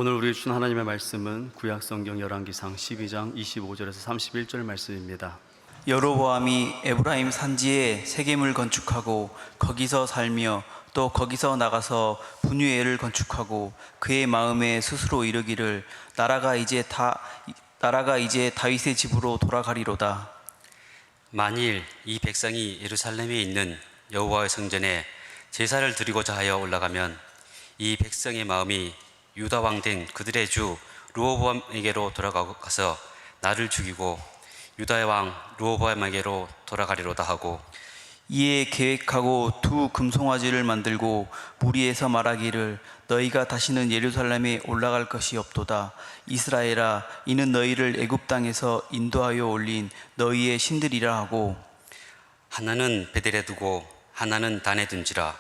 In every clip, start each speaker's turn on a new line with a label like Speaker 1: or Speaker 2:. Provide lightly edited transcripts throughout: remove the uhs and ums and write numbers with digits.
Speaker 1: 오늘 우리 주신 하나님의 말씀은 구약성경 열왕기상 12장 25절에서 31절 말씀입니다.
Speaker 2: 여로보암이 에브라임 산지에 세겜을 건축하고 거기서 살며 또 거기서 나가서 분유엘을 건축하고 그의 마음에 스스로 이르기를 나라가 이제 다윗의 집으로 돌아가리로다.
Speaker 3: 만일 이 백성이 예루살렘에 있는 여호와의 성전에 제사를 드리고자 하여 올라가면 이 백성의 마음이 유다 왕 된 그들의 주 르호보암에게로 돌아가서 나를 죽이고 유다의 왕 르호보암에게로 돌아가리로다 하고,
Speaker 2: 이에 계획하고 두 금송아지를 만들고 무리에서 말하기를 너희가 다시는 예루살렘에 올라갈 것이 없도다. 이스라엘아, 이는 너희를 애굽 땅에서 인도하여 올린 너희의 신들이라 하고,
Speaker 3: 하나는 베델에 두고 하나는 단에 둔지라.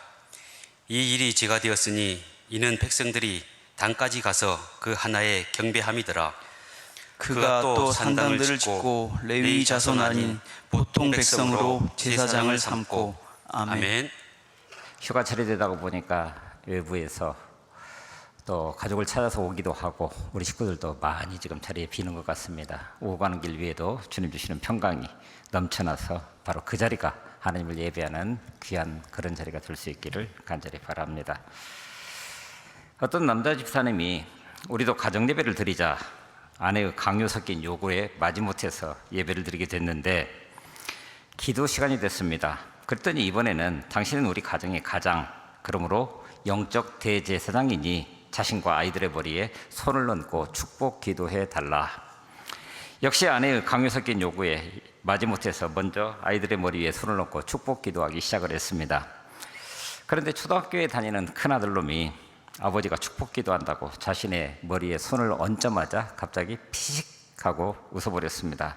Speaker 3: 이 일이 제가 되었으니 이는 백성들이 단까지 가서 그 하나에 경배함이더라.
Speaker 2: 그가 또 산당들을 짓고 레위 자손 아닌 보통 백성으로 제사장을 삼고. 아멘.
Speaker 4: 휴가철이 되다가 보니까 외부에서 또 가족을 찾아서 오기도 하고 우리 식구들도 많이 지금 자리에 비는 것 같습니다. 오고 가는 길 위에도 주님 주시는 평강이 넘쳐나서 바로 그 자리가 하나님을 예배하는 귀한 그런 자리가 될 수 있기를 간절히 바랍니다. 어떤 남자 집사님이 우리도 가정 예배를 드리자 아내의 강요 섞인 요구에 마지못해서 예배를 드리게 됐는데 기도 시간이 됐습니다. 그랬더니 이번에는 당신은 우리 가정의 가장, 그러므로 영적 대제사장이니 자신과 아이들의 머리에 손을 얹고 축복 기도해 달라. 역시 아내의 강요 섞인 요구에 마지못해서 먼저 아이들의 머리 위에 손을 얹고 축복 기도하기 시작을 했습니다. 그런데 초등학교에 다니는 큰아들놈이 아버지가 축복 기도한다고 자신의 머리에 손을 얹자마자 갑자기 피식하고 웃어버렸습니다.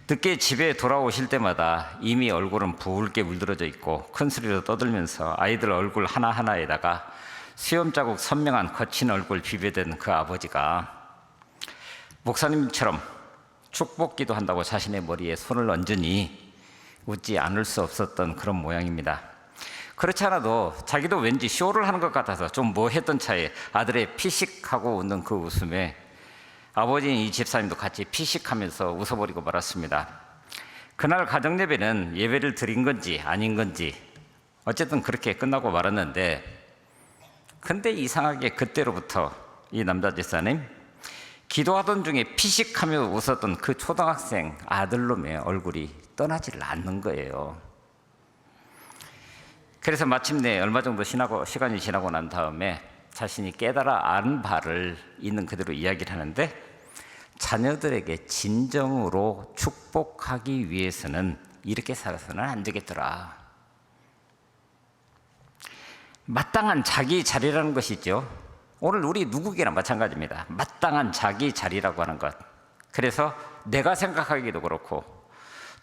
Speaker 4: 늦게 집에 돌아오실 때마다 이미 얼굴은 붉게 물들어져 있고 큰 소리로 떠들면서 아이들 얼굴 하나하나에다가 수염 자국 선명한 거친 얼굴 비벼댄 그 아버지가 목사님처럼 축복 기도한다고 자신의 머리에 손을 얹으니 웃지 않을 수 없었던 그런 모양입니다. 그렇지 않아도 자기도 왠지 쇼를 하는 것 같아서 좀 뭐 했던 차에 아들의 피식하고 웃는 그 웃음에 아버지인 이 집사님도 같이 피식하면서 웃어버리고 말았습니다. 그날 가정예배는 예배를 드린 건지 아닌 건지 어쨌든 그렇게 끝나고 말았는데, 근데 이상하게 그때로부터 이 남자 집사님 기도하던 중에 피식하며 웃었던 그 초등학생 아들놈의 얼굴이 떠나질 않는 거예요. 그래서 마침내 얼마 정도 시간이 지나고 난 다음에 자신이 깨달아 아는 바를 있는 그대로 이야기를 하는데, 자녀들에게 진정으로 축복하기 위해서는 이렇게 살아서는 안 되겠더라. 마땅한 자기 자리라는 것이죠. 오늘 우리 누구에게나 마찬가지입니다. 마땅한 자기 자리라고 하는 것. 그래서 내가 생각하기도 그렇고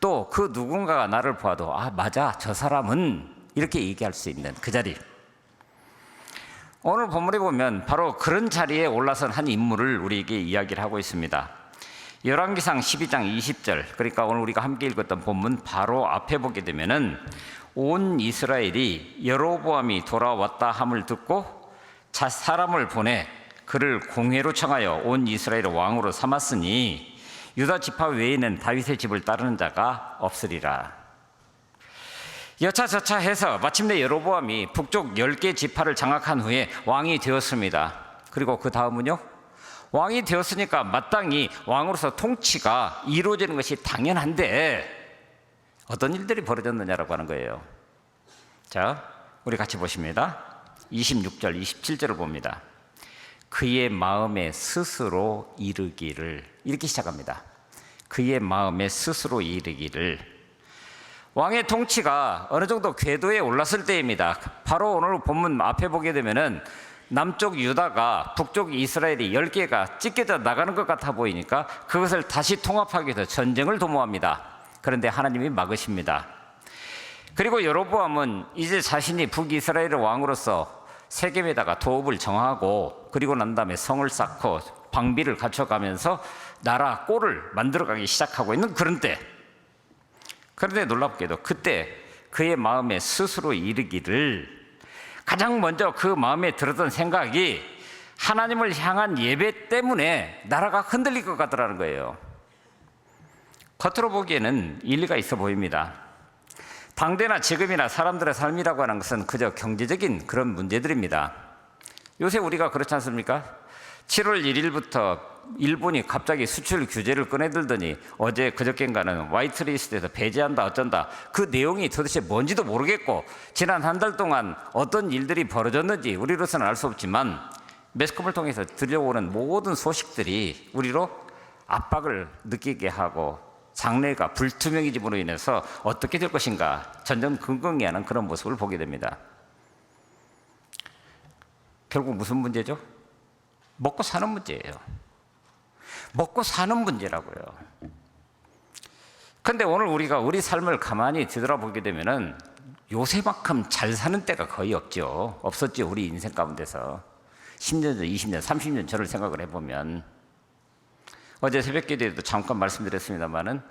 Speaker 4: 또 그 누군가가 나를 보아도 아 맞아 저 사람은 이렇게 얘기할 수 있는 그 자리. 오늘 본문에 보면 바로 그런 자리에 올라선 한 인물을 우리에게 이야기를 하고 있습니다. 열왕기상 12장 20절, 그러니까 오늘 우리가 함께 읽었던 본문 바로 앞에 보게 되면은 온 이스라엘이 여로보암이 돌아왔다 함을 듣고 사람을 보내 그를 공회로 청하여 온 이스라엘의 왕으로 삼았으니 유다 지파 외에는 다윗의 집을 따르는 자가 없으리라. 여차저차 해서 마침내 여로보암이 북쪽 10개 지파를 장악한 후에 왕이 되었습니다. 그리고 그 다음은요, 왕이 되었으니까 마땅히 왕으로서 통치가 이루어지는 것이 당연한데 어떤 일들이 벌어졌느냐라고 하는 거예요. 자, 우리 같이 보십니다. 26절, 27절을 봅니다. 그의 마음에 스스로 이르기를, 이렇게 시작합니다. 그의 마음에 스스로 이르기를. 왕의 통치가 어느 정도 궤도에 올랐을 때입니다. 바로 오늘 본문 앞에 보게 되면은 남쪽 유다가 북쪽 이스라엘이 10개가 찢겨져 나가는 것 같아 보이니까 그것을 다시 통합하기 위해서 전쟁을 도모합니다. 그런데 하나님이 막으십니다. 그리고 여로보암은 이제 자신이 북이스라엘의 왕으로서 세겜에다가 도읍을 정하고 그리고 난 다음에 성을 쌓고 방비를 갖춰가면서 나라 꼴을 만들어가기 시작하고 있는 그런 때, 그런데 놀랍게도 그때 그의 마음에 스스로 이르기를, 가장 먼저 그 마음에 들었던 생각이 하나님을 향한 예배 때문에 나라가 흔들릴 것 같더라는 거예요. 겉으로 보기에는 일리가 있어 보입니다. 당대나 지금이나 사람들의 삶이라고 하는 것은 그저 경제적인 그런 문제들입니다. 요새 우리가 그렇지 않습니까? 7월 1일부터 일본이 갑자기 수출 규제를 꺼내들더니 어제 그저께인가는 화이트리스트에서 배제한다 어쩐다, 그 내용이 도대체 뭔지도 모르겠고 지난 한 달 동안 어떤 일들이 벌어졌는지 우리로서는 알 수 없지만 매스컴을 통해서 들려오는 모든 소식들이 우리로 압박을 느끼게 하고 장래가 불투명해짐으로 인해서 어떻게 될 것인가 전전긍긍해하는 그런 모습을 보게 됩니다. 결국 무슨 문제죠? 먹고 사는 문제예요. 먹고 사는 문제라고요. 그런데 오늘 우리가 우리 삶을 가만히 뒤돌아보게 되면은 요새만큼 잘 사는 때가 거의 없죠. 없었죠. 우리 인생 가운데서 10년 전, 20년, 30년 전을 생각을 해보면, 어제 새벽기도에도 잠깐 말씀드렸습니다만은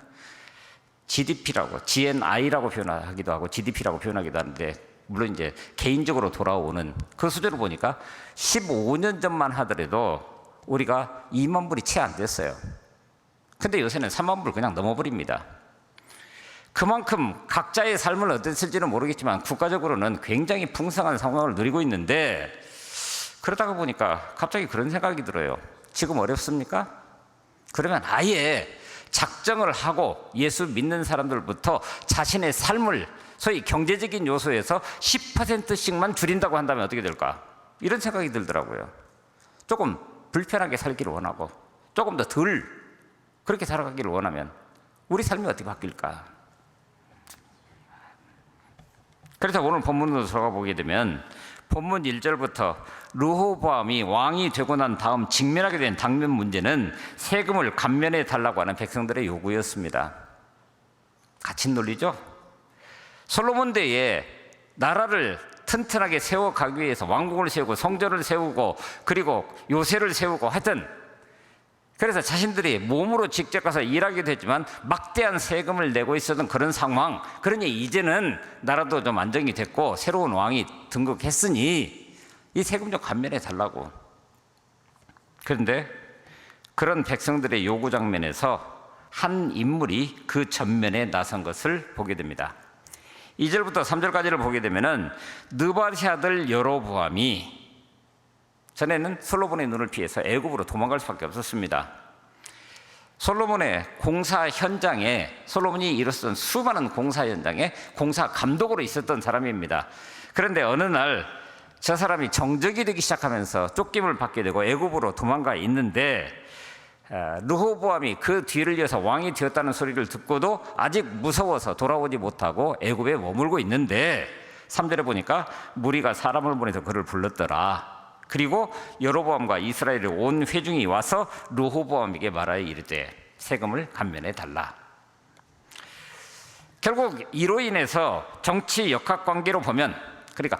Speaker 4: GDP라고, GNI라고 표현하기도 하고 GDP라고 표현하기도 하는데, 물론 이제 개인적으로 돌아오는 그 수준을 보니까 15년 전만 하더라도 우리가 2만 불이 채 안 됐어요. 근데 요새는 3만 불 그냥 넘어버립니다. 그만큼 각자의 삶은 어땠을지는 모르겠지만 국가적으로는 굉장히 풍성한 상황을 누리고 있는데, 그러다가 보니까 갑자기 그런 생각이 들어요. 지금 어렵습니까? 그러면 아예 작정을 하고 예수 믿는 사람들부터 자신의 삶을 소위 경제적인 요소에서 10%씩만 줄인다고 한다면 어떻게 될까? 이런 생각이 들더라고요. 조금 불편하게 살기를 원하고 조금 더 덜 그렇게 살아가기를 원하면 우리 삶이 어떻게 바뀔까? 그래서 오늘 본문으로 들어가 보게 되면 본문 1절부터 르호보암이 왕이 되고 난 다음 직면하게 된 당면 문제는 세금을 감면해 달라고 하는 백성들의 요구였습니다. 갇힌 논리죠. 솔로몬 때에 나라를 튼튼하게 세워가기 위해서 왕궁을 세우고 성전을 세우고 그리고 요새를 세우고 하여튼, 그래서 자신들이 몸으로 직접 가서 일하기도 했지만 막대한 세금을 내고 있었던 그런 상황. 그러니 이제는 나라도 좀 안정이 됐고 새로운 왕이 등극했으니 이 세금 좀 감면해 달라고. 그런데 그런 백성들의 요구 장면에서 한 인물이 그 전면에 나선 것을 보게 됩니다. 2절부터 3절까지를 보게 되면은 느바시 아들 여로보암이, 전에는 솔로몬의 눈을 피해서 애굽으로 도망갈 수밖에 없었습니다. 솔로몬의 공사 현장에, 솔로몬이 이뤘던 수많은 공사 현장에 공사 감독으로 있었던 사람입니다. 그런데 어느 날 저 사람이 정적이 되기 시작하면서 쫓김을 받게 되고 애굽으로 도망가 있는데, 르호보암이 그 뒤를 이어서 왕이 되었다는 소리를 듣고도 아직 무서워서 돌아오지 못하고 애굽에 머물고 있는데, 3절에 보니까 무리가 사람을 보내서 그를 불렀더라. 그리고 여로보암과 이스라엘의 온 회중이 와서 르호보암에게 말하여 이르되 세금을 감면해 달라. 결국 이로 인해서 정치 역학관계로 보면, 그러니까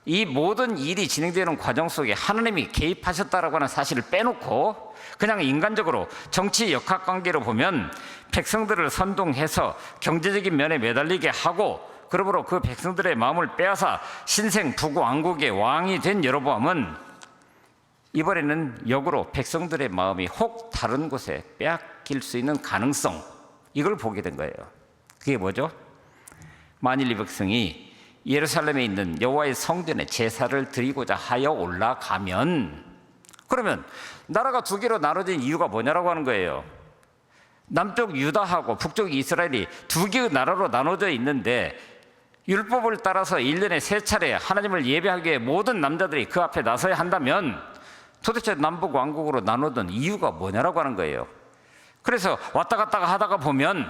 Speaker 4: 이 모든 일이 진행되는 과정 속에 하나님이 개입하셨다라고 하는 사실을 빼놓고 그냥 인간적으로 정치 역학관계로 보면 백성들을 선동해서 경제적인 면에 매달리게 하고, 그러므로 그 백성들의 마음을 빼앗아 신생 북왕국의 왕이 된 여로보암은 이번에는 역으로 백성들의 마음이 혹 다른 곳에 빼앗길 수 있는 가능성, 이걸 보게 된 거예요. 그게 뭐죠? 만일 이 백성이 예루살렘에 있는 여호와의 성전에 제사를 드리고자 하여 올라가면, 그러면 나라가 두 개로 나눠진 이유가 뭐냐라고 하는 거예요. 남쪽 유다하고 북쪽 이스라엘이 두 개의 나라로 나눠져 있는데 율법을 따라서 1년에 3차례 하나님을 예배하기 위해 모든 남자들이 그 앞에 나서야 한다면 도대체 남북 왕국으로 나누던 이유가 뭐냐라고 하는 거예요. 그래서 왔다 갔다 하다가 보면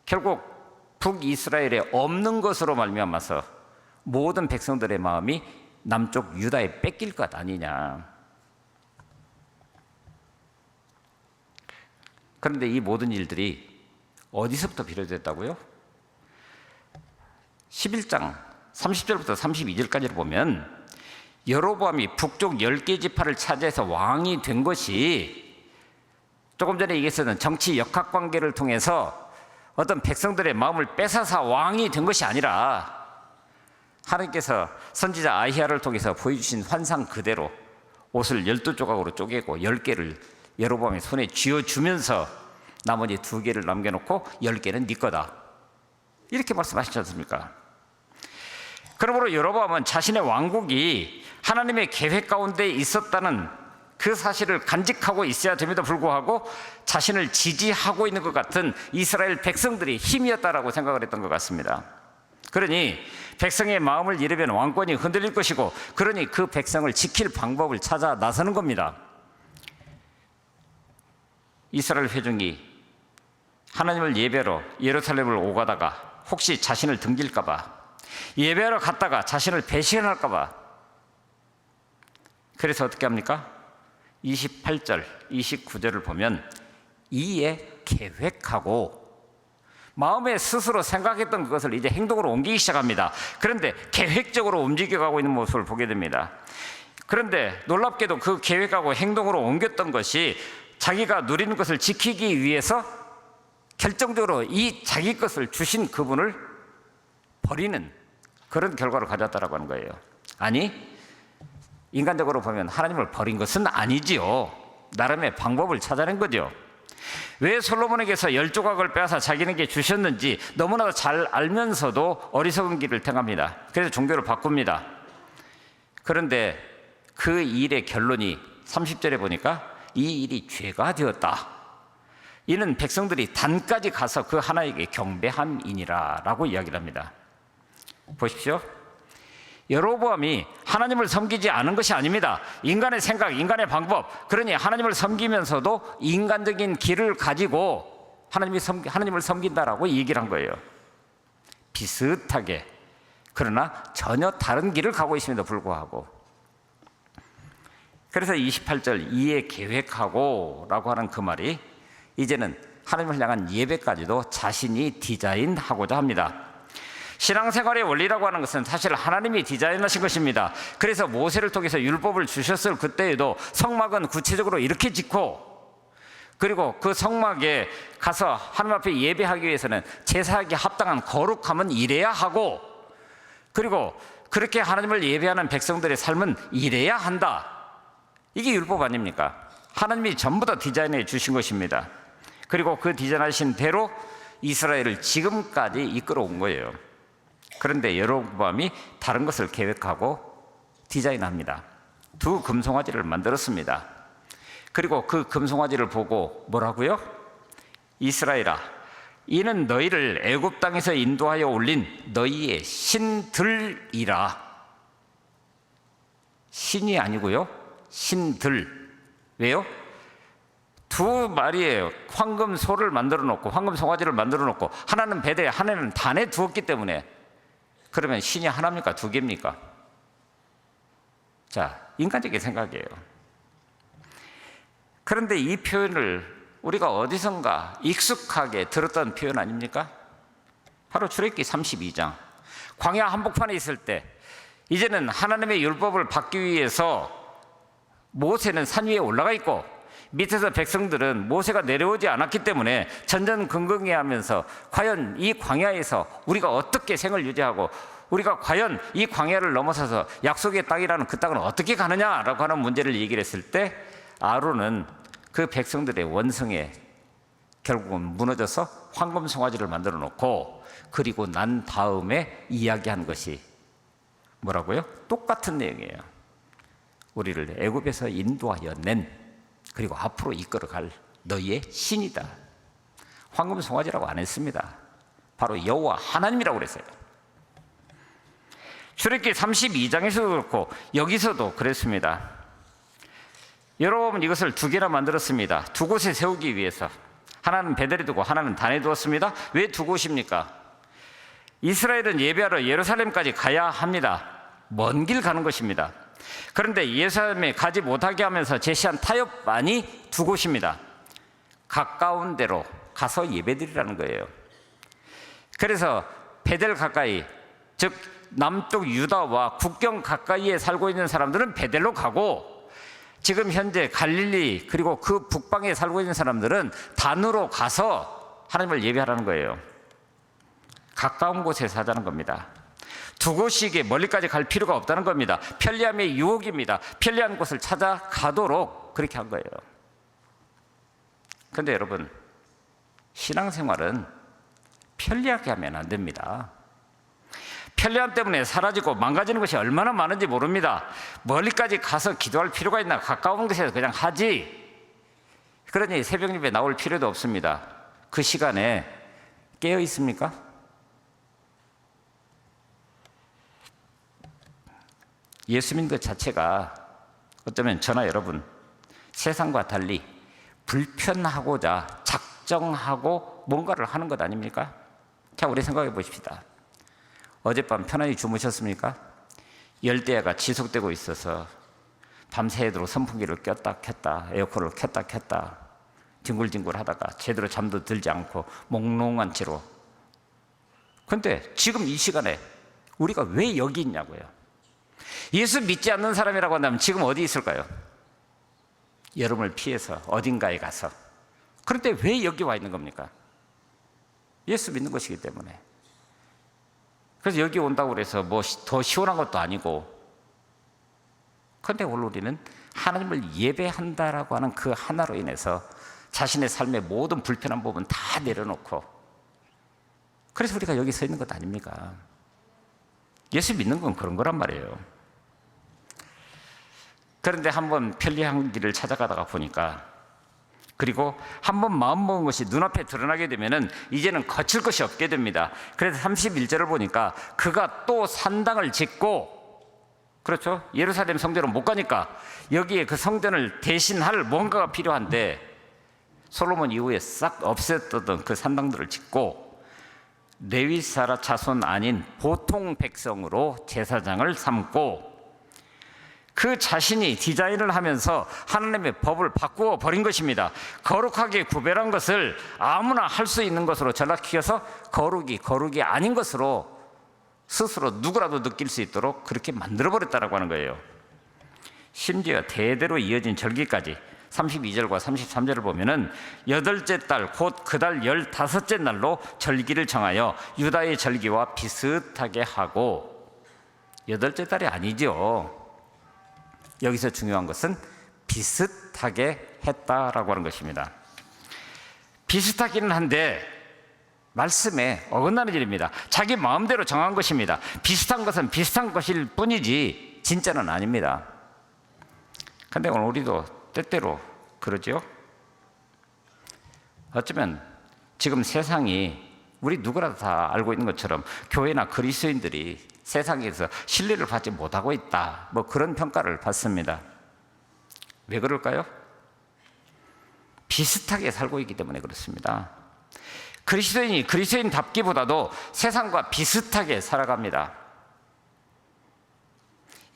Speaker 4: 결국 북이스라엘에 없는 것으로 말미암아서 모든 백성들의 마음이 남쪽 유다에 뺏길 것 아니냐. 그런데 이 모든 일들이 어디서부터 비롯됐다고요? 11장 30절부터 32절까지를 보면 여로보암이 북쪽 10개 지파를 차지해서 왕이 된 것이 조금 전에 얘기했었던 정치 역학관계를 통해서 어떤 백성들의 마음을 뺏어서 왕이 된 것이 아니라 하나님께서 선지자 아히야를 통해서 보여주신 환상 그대로 옷을 12조각으로 쪼개고 10개를 여로보암의 손에 쥐어주면서 나머지 2개를 남겨놓고 10개는 네 거다, 이렇게 말씀하시지 않습니까? 그러므로 여로보암은 자신의 왕국이 하나님의 계획 가운데 있었다는 그 사실을 간직하고 있어야 됨에도 불구하고 자신을 지지하고 있는 것 같은 이스라엘 백성들이 힘이었다라고 생각을 했던 것 같습니다. 그러니 백성의 마음을 잃으면 왕권이 흔들릴 것이고, 그러니 그 백성을 지킬 방법을 찾아 나서는 겁니다. 이스라엘 회중이 하나님을 예배로 예루살렘을 오가다가 혹시 자신을 등질까 봐, 예배하러 갔다가 자신을 배신할까 봐, 그래서 어떻게 합니까? 28절, 29절을 보면 이에 계획하고 마음에 스스로 생각했던 그것을 이제 행동으로 옮기기 시작합니다. 그런데 계획적으로 움직여가고 있는 모습을 보게 됩니다. 그런데 놀랍게도 그 계획하고 행동으로 옮겼던 것이 자기가 누리는 것을 지키기 위해서 결정적으로 이 자기 것을 주신 그분을 버리는 그런 결과를 가졌다라고 하는 거예요. 아니, 인간적으로 보면 하나님을 버린 것은 아니지요. 나름의 방법을 찾아낸 거죠. 왜 솔로몬에게서 10조각을 빼앗아 자기에게 주셨는지 너무나도 잘 알면서도 어리석은 길을 택합니다. 그래서 종교를 바꿉니다. 그런데 그 일의 결론이 30절에 보니까 이 일이 죄가 되었다. 이는 백성들이 단까지 가서 그 하나님께 경배함이니라 라고 이야기를 합니다. 보십시오. 여로보암이 하나님을 섬기지 않은 것이 아닙니다. 인간의 생각, 인간의 방법, 그러니 하나님을 섬기면서도 인간적인 길을 가지고 하나님을 섬긴다라고 얘기를 한 거예요. 비슷하게, 그러나 전혀 다른 길을 가고 있음에도 불구하고. 그래서 28절 이에 계획하고 라고 하는 그 말이 이제는 하나님을 향한 예배까지도 자신이 디자인하고자 합니다. 신앙생활의 원리라고 하는 것은 사실 하나님이 디자인하신 것입니다. 그래서 모세를 통해서 율법을 주셨을 그때에도 성막은 구체적으로 이렇게 짓고, 그리고 그 성막에 가서 하나님 앞에 예배하기 위해서는 제사하기 합당한 거룩함은 이래야 하고, 그리고 그렇게 하나님을 예배하는 백성들의 삶은 이래야 한다. 이게 율법 아닙니까? 하나님이 전부 다 디자인해 주신 것입니다. 그리고 그 디자인하신 대로 이스라엘을 지금까지 이끌어온 거예요. 그런데 여로보암이 다른 것을 계획하고 디자인합니다. 2 금송아지를 만들었습니다. 그리고 그 금송아지를 보고 뭐라고요? 이스라엘아, 이는 너희를 애굽 땅에서 인도하여 올린 너희의 신들이라. 신이 아니고요, 신들. 왜요? 2 마리의 황금 소를 만들어 놓고, 황금 송아지를 만들어 놓고, 하나는 베드에 하나는 단에 두었기 때문에, 그러면 신이 하나입니까? 2개입니까? 자, 인간적인 생각이에요. 그런데 이 표현을 우리가 어디선가 익숙하게 들었던 표현 아닙니까? 바로 출애굽기 32장. 광야 한복판에 있을 때 이제는 하나님의 율법을 받기 위해서 모세는 산 위에 올라가 있고 밑에서 백성들은 모세가 내려오지 않았기 때문에 전전긍긍해하면서 과연 이 광야에서 우리가 어떻게 생을 유지하고 우리가 과연 이 광야를 넘어서서 약속의 땅이라는 그 땅을 어떻게 가느냐라고 하는 문제를 얘기를 했을 때 아론은 그 백성들의 원성에 결국은 무너져서 황금 송아지를 만들어 놓고, 그리고 난 다음에 이야기한 것이 뭐라고요? 똑같은 내용이에요. 우리를 애굽에서 인도하여 낸, 그리고 앞으로 이끌어갈 너희의 신이다. 황금 송아지라고 안 했습니다. 바로 여호와 하나님이라고 그랬어요. 출애굽기 32장에서도 그렇고 여기서도 그랬습니다. 여러분, 이것을 2개나 만들었습니다. 2곳에 세우기 위해서. 하나는 베델에 두고 하나는 단에 두었습니다. 왜 2곳입니까? 이스라엘은 예배하러 예루살렘까지 가야 합니다. 먼 길 가는 것입니다. 그런데 예루살렘에 가지 못하게 하면서 제시한 타협안이 2곳입니다. 가까운 데로 가서 예배드리라는 거예요. 그래서 베델 가까이, 즉 남쪽 유다와 국경 가까이에 살고 있는 사람들은 베델로 가고, 지금 현재 갈릴리 그리고 그 북방에 살고 있는 사람들은 단으로 가서 하나님을 예배하라는 거예요. 가까운 곳에 사자는 겁니다. 두고 쉬게 멀리까지 갈 필요가 없다는 겁니다. 편리함의 유혹입니다. 편리한 곳을 찾아가도록 그렇게 한 거예요. 그런데 여러분, 신앙생활은 편리하게 하면 안 됩니다. 편리함 때문에 사라지고 망가지는 것이 얼마나 많은지 모릅니다. 멀리까지 가서 기도할 필요가 있나? 가까운 곳에서 그냥 하지. 그러니 새벽 예배 나올 필요도 없습니다. 그 시간에 깨어 있습니까? 예수 믿는 것 자체가 어쩌면 저나 여러분 세상과 달리 불편하고자 작정하고 뭔가를 하는 것 아닙니까? 자, 우리 생각해 보십시다. 어젯밤 편안히 주무셨습니까? 열대야가 지속되고 있어서 밤새도록 선풍기를 꼈다 켰다, 에어컨을 켰다 켰다 뒹굴뒹굴 하다가 제대로 잠도 들지 않고 몽롱한 채로. 그런데 지금 이 시간에 우리가 왜 여기 있냐고요. 예수 믿지 않는 사람이라고 한다면 지금 어디 있을까요? 여름을 피해서 어딘가에 가서. 그런데 왜 여기 와 있는 겁니까? 예수 믿는 것이기 때문에. 그래서 여기 온다고 해서 뭐 더 시원한 것도 아니고. 그런데 오늘 우리는 하나님을 예배한다라고 하는 그 하나로 인해서 자신의 삶의 모든 불편한 부분 다 내려놓고, 그래서 우리가 여기 서 있는 것 아닙니까? 예수 믿는 건 그런 거란 말이에요. 그런데 한번 편리한 길을 찾아가다가 보니까, 그리고 한번 마음먹은 것이 눈앞에 드러나게 되면은 이제는 거칠 것이 없게 됩니다. 그래서 31절을 보니까 그가 또 산당을 짓고, 그렇죠? 예루살렘 성전은 못 가니까 여기에 그 성전을 대신할 뭔가가 필요한데 솔로몬 이후에 싹 없앴던 그 산당들을 짓고 레위 사라 자손 아닌 보통 백성으로 제사장을 삼고, 그 자신이 디자인을 하면서 하나님의 법을 바꾸어 버린 것입니다. 거룩하게 구별한 것을 아무나 할 수 있는 것으로 전락시켜서 거룩이 아닌 것으로 스스로 누구라도 느낄 수 있도록 그렇게 만들어버렸다라고 하는 거예요. 심지어 대대로 이어진 절기까지 32절과 33절을 보면은 8째 달 곧 그 달 15째 날로 절기를 정하여 유다의 절기와 비슷하게 하고, 8째 달이 아니죠. 여기서 중요한 것은 비슷하게 했다라고 하는 것입니다. 비슷하기는 한데 말씀에 어긋나는 일입니다. 자기 마음대로 정한 것입니다. 비슷한 것은 비슷한 것일 뿐이지 진짜는 아닙니다. 그런데 오늘 우리도 때때로 그러죠. 어쩌면 지금 세상이 우리 누구라도 다 알고 있는 것처럼 교회나 그리스도인들이 세상에서 신뢰를 받지 못하고 있다, 뭐 그런 평가를 받습니다. 왜 그럴까요? 비슷하게 살고 있기 때문에 그렇습니다. 그리스도인이 그리스도인답기보다도 세상과 비슷하게 살아갑니다.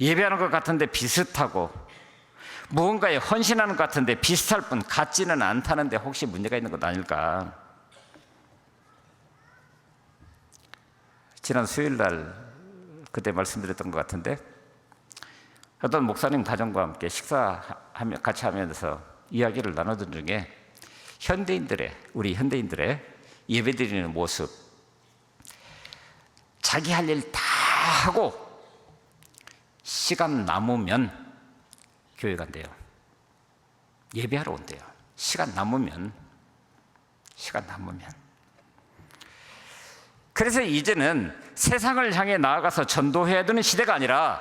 Speaker 4: 예배하는 것 같은데 비슷하고, 무언가에 헌신하는 것 같은데 비슷할 뿐 같지는 않다는데 혹시 문제가 있는 것 아닐까? 지난 수요일 날 그때 말씀드렸던 것 같은데, 어떤 목사님 가정과 함께 같이 하면서 이야기를 나누던 중에 우리 현대인들의 예배드리는 모습, 자기 할 일 다 하고 시간 남으면 교회 간대요. 예배하러 온대요. 시간 남으면. 그래서 이제는 세상을 향해 나아가서 전도해야 되는 시대가 아니라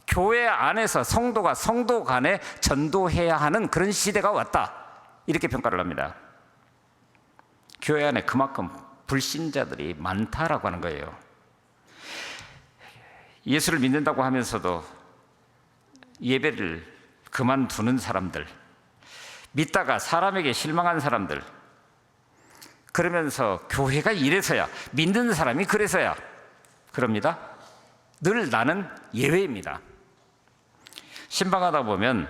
Speaker 4: 교회 안에서 성도가 성도 간에 전도해야 하는 그런 시대가 왔다, 이렇게 평가를 합니다. 교회 안에 그만큼 불신자들이 많다라고 하는 거예요. 예수를 믿는다고 하면서도 예배를 그만두는 사람들, 믿다가 사람에게 실망한 사람들, 그러면서 교회가 이래서야, 믿는 사람이 그래서야 그럽니다. 늘 나는 예외입니다. 신방하다 보면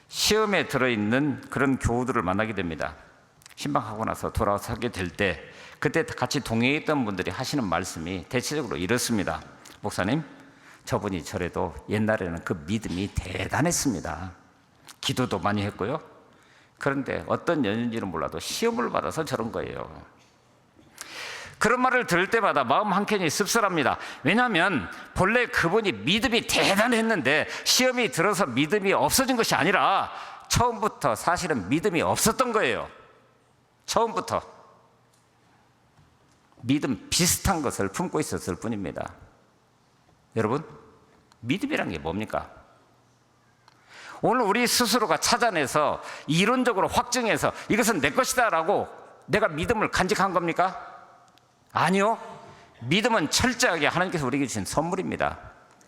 Speaker 4: 시험에 들어있는 그런 교우들을 만나게 됩니다. 신방하고 나서 돌아와서 하게 될 때 그때 같이 동행했던 분들이 하시는 말씀이 대체적으로 이렇습니다. 목사님, 저분이 저래도 옛날에는 그 믿음이 대단했습니다. 기도도 많이 했고요. 그런데 어떤 연인지는 몰라도 시험을 받아서 저런 거예요. 그런 말을 들을 때마다 마음 한켠이 씁쓸합니다. 왜냐하면 본래 그분이 믿음이 대단했는데 시험이 들어서 믿음이 없어진 것이 아니라 처음부터 사실은 믿음이 없었던 거예요. 처음부터 믿음 비슷한 것을 품고 있었을 뿐입니다. 여러분, 믿음이란 게 뭡니까? 오늘 우리 스스로가 찾아내서 이론적으로 확증해서 이것은 내 것이다 라고 내가 믿음을 간직한 겁니까? 아니요. 믿음은 철저하게 하나님께서 우리에게 주신 선물입니다.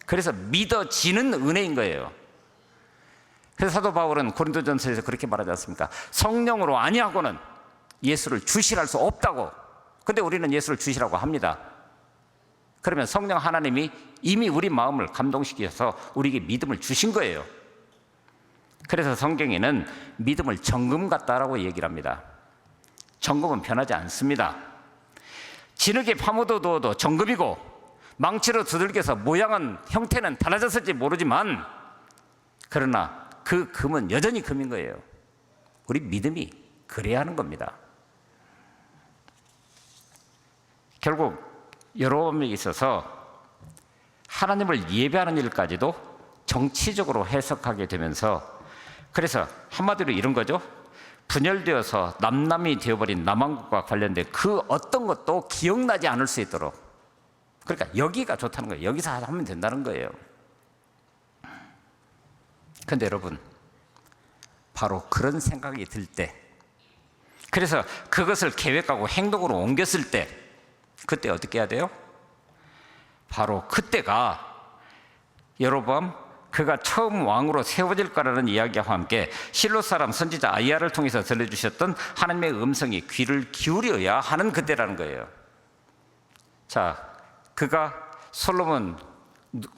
Speaker 4: 그래서 믿어지는 은혜인 거예요. 그래서 사도 바울은 고린도전서에서 그렇게 말하지 않습니까? 성령으로 아니하고는 예수를 주시할 수 없다고. 근데 우리는 예수를 주시라고 합니다. 그러면 성령 하나님이 이미 우리 마음을 감동시켜서 우리에게 믿음을 주신 거예요. 그래서 성경에는 믿음을 정금 같다라고 얘기를 합니다. 정금은 변하지 않습니다. 진흙에 파묻어둬도 정금이고 망치로 두들겨서 모양은 형태는 달라졌을지 모르지만 그러나 그 금은 여전히 금인 거예요. 우리 믿음이 그래야 하는 겁니다. 결국 여러분에게 있어서 하나님을 예배하는 일까지도 정치적으로 해석하게 되면서 그래서 한마디로 이런 거죠. 분열되어서 남남이 되어버린 남한국과 관련된 그 어떤 것도 기억나지 않을 수 있도록, 그러니까 여기가 좋다는 거예요. 여기서 하면 된다는 거예요. 그런데 여러분, 바로 그런 생각이 들 때, 그래서 그것을 계획하고 행동으로 옮겼을 때, 그때 어떻게 해야 돼요? 바로 그때가 여로보암 그가 처음 왕으로 세워질 거라는 이야기와 함께 실로 사람 선지자 아이야를 통해서 들려주셨던 하나님의 음성이 귀를 기울여야 하는 그때라는 거예요. 자, 그가 솔로몬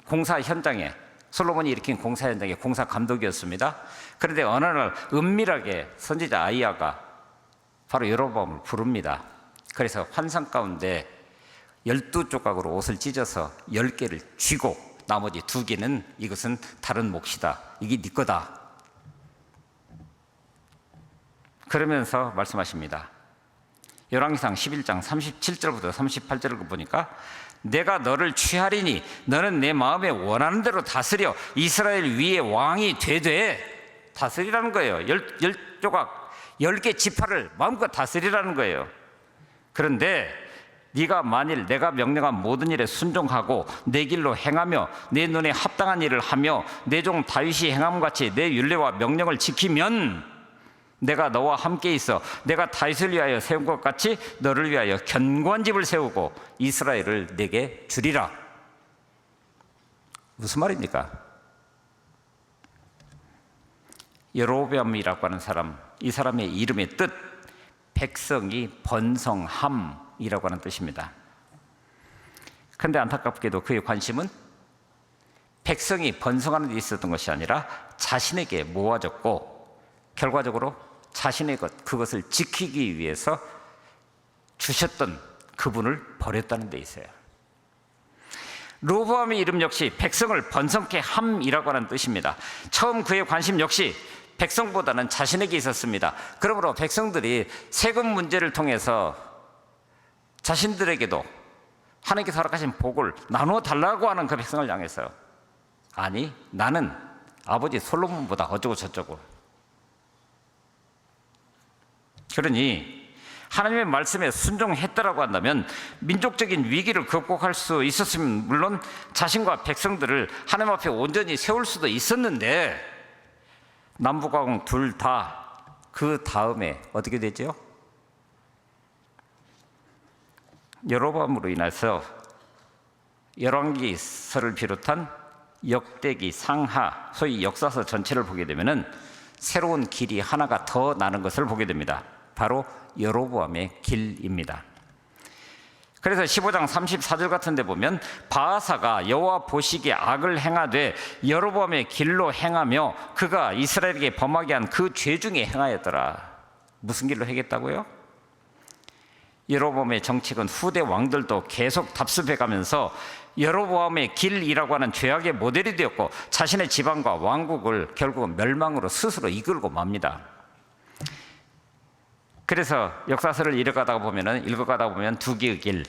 Speaker 4: 공사 현장에, 솔로몬이 일으킨 공사 현장의 공사 감독이었습니다. 그런데 어느 날 은밀하게 선지자 아이야가 바로 여로보암을 부릅니다. 그래서 환상 가운데 12조각으로 옷을 찢어서 10개를 쥐고 나머지 2개는 이것은 다른 몫이다. 이게 네 거다. 그러면서 말씀하십니다. 열왕기상 11장 37절부터 38절을 보니까 내가 너를 취하리니 너는 내 마음에 원하는 대로 다스려 이스라엘 위에 왕이 되되, 다스리라는 거예요. 10조각 10개 지파를 마음껏 다스리라는 거예요. 그런데 네가 만일 내가 명령한 모든 일에 순종하고 내 길로 행하며 내 눈에 합당한 일을 하며 내 종 다윗이 행함같이 내 율례와 명령을 지키면 내가 너와 함께 있어 내가 다윗을 위하여 세운 것 같이 너를 위하여 견고한 집을 세우고 이스라엘을 내게 주리라. 무슨 말입니까? 여로보암이라고 하는 사람, 이 사람의 이름의 뜻, 백성이 번성함이라고 하는 뜻입니다. 그런데 안타깝게도 그의 관심은 백성이 번성하는 데 있었던 것이 아니라 자신에게 모아졌고 결과적으로 자신의 그것을 지키기 위해서 주셨던 그분을 버렸다는 데 있어요. 로보암의 이름 역시 백성을 번성케 함이라고 하는 뜻입니다. 처음 그의 관심 역시 백성보다는 자신에게 있었습니다. 그러므로 백성들이 세금 문제를 통해서 자신들에게도 하나님께서 허락하신 복을 나누어 달라고 하는 그 백성을 향해서, 아니 나는 아버지 솔로몬보다 어쩌고 저쩌고. 그러니 하나님의 말씀에 순종했다라고 한다면 민족적인 위기를 극복할 수 있었으면 물론 자신과 백성들을 하나님 앞에 온전히 세울 수도 있었는데 남북왕 둘 다 그 다음에 어떻게 되죠? 여로보암으로 인해서 열왕기서를 비롯한 역대기, 상하, 소위 역사서 전체를 보게 되면은 새로운 길이 하나가 더 나는 것을 보게 됩니다. 바로 여로보암의 길입니다. 그래서 15장 34절 같은 데 보면 바아사가 여호와 보시기에 악을 행하되 여로보암의 길로 행하며 그가 이스라엘에게 범하게 한 그 죄 중에 행하였더라. 무슨 길로 행했다고요? 여로보암의 정책은 후대 왕들도 계속 답습해가면서 여로보암의 길이라고 하는 죄악의 모델이 되었고 자신의 지방과 왕국을 결국은 멸망으로 스스로 이끌고 맙니다. 그래서 역사서를 읽어가다 보면 두 개의 길,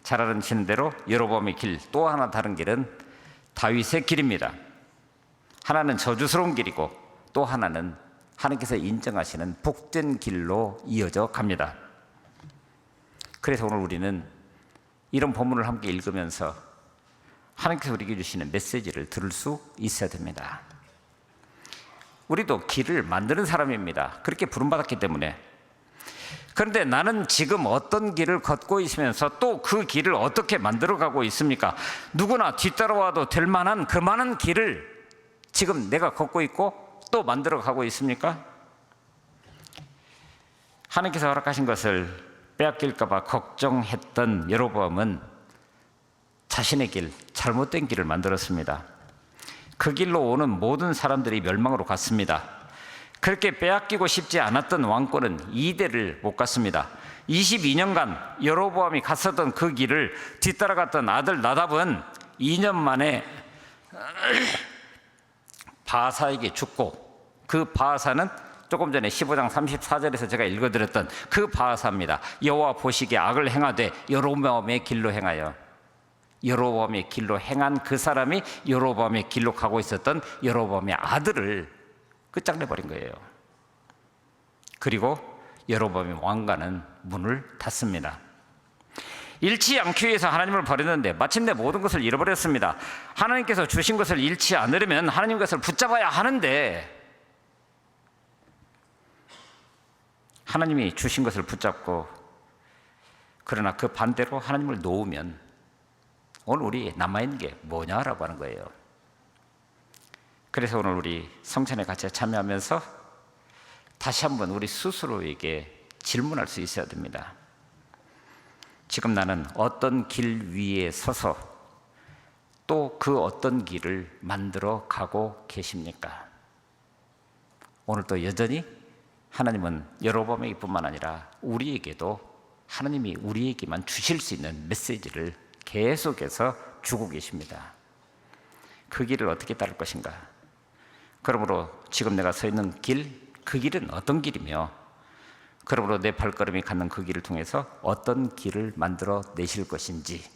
Speaker 4: 잘 아시는 대로 여로보암의 길, 또 하나 다른 길은 다윗의 길입니다. 하나는 저주스러운 길이고 또 하나는 하나님께서 인정하시는 복된 길로 이어져 갑니다. 그래서 오늘 우리는 이런 본문을 함께 읽으면서 하나님께서 우리에게 주시는 메시지를 들을 수 있어야 됩니다. 우리도 길을 만드는 사람입니다. 그렇게 부름받았기 때문에. 그런데 나는 지금 어떤 길을 걷고 있으면서 또 그 길을 어떻게 만들어가고 있습니까? 누구나 뒤따라와도 될 만한 그 많은 길을 지금 내가 걷고 있고 또 만들어가고 있습니까? 하나님께서 허락하신 것을 빼앗길까 봐 걱정했던 여로보암은 자신의 길, 잘못된 길을 만들었습니다. 그 길로 오는 모든 사람들이 멸망으로 갔습니다. 그렇게 빼앗기고 싶지 않았던 왕권은 2대를 못 갔습니다. 22년간 여로보암이 갔었던 그 길을 뒤따라갔던 아들 나답은 2년 만에 바하사에게 죽고, 그 바하사는 조금 전에 15장 34절에서 제가 읽어드렸던 그 바하사입니다. 여호와 보시기에 악을 행하되 여로보암의 길로 행하여, 여로보암의 길로 행한 그 사람이 여로보암의 길로 가고 있었던 여로보암의 아들을 끝장내버린 거예요. 그리고 여로보암의 왕가는 문을 닫습니다. 잃지 않기 위해서 하나님을 버렸는데 마침내 모든 것을 잃어버렸습니다. 하나님께서 주신 것을 잃지 않으려면 하나님 것을 붙잡아야 하는데, 하나님이 주신 것을 붙잡고 그러나 그 반대로 하나님을 놓으면 오늘 우리 남아있는 게 뭐냐라고 하는 거예요. 그래서 오늘 우리 성찬에 같이 참여하면서 다시 한번 우리 스스로에게 질문할 수 있어야 됩니다. 지금 나는 어떤 길 위에 서서 또 그 어떤 길을 만들어 가고 계십니까? 오늘도 여전히 하나님은 여로보암에게뿐만 아니라 우리에게도 하나님이 우리에게만 주실 수 있는 메시지를 계속해서 주고 계십니다. 그 길을 어떻게 따를 것인가? 그러므로 지금 내가 서 있는 길, 그 길은 어떤 길이며, 그러므로 내 발걸음이 갖는 그 길을 통해서 어떤 길을 만들어 내실 것인지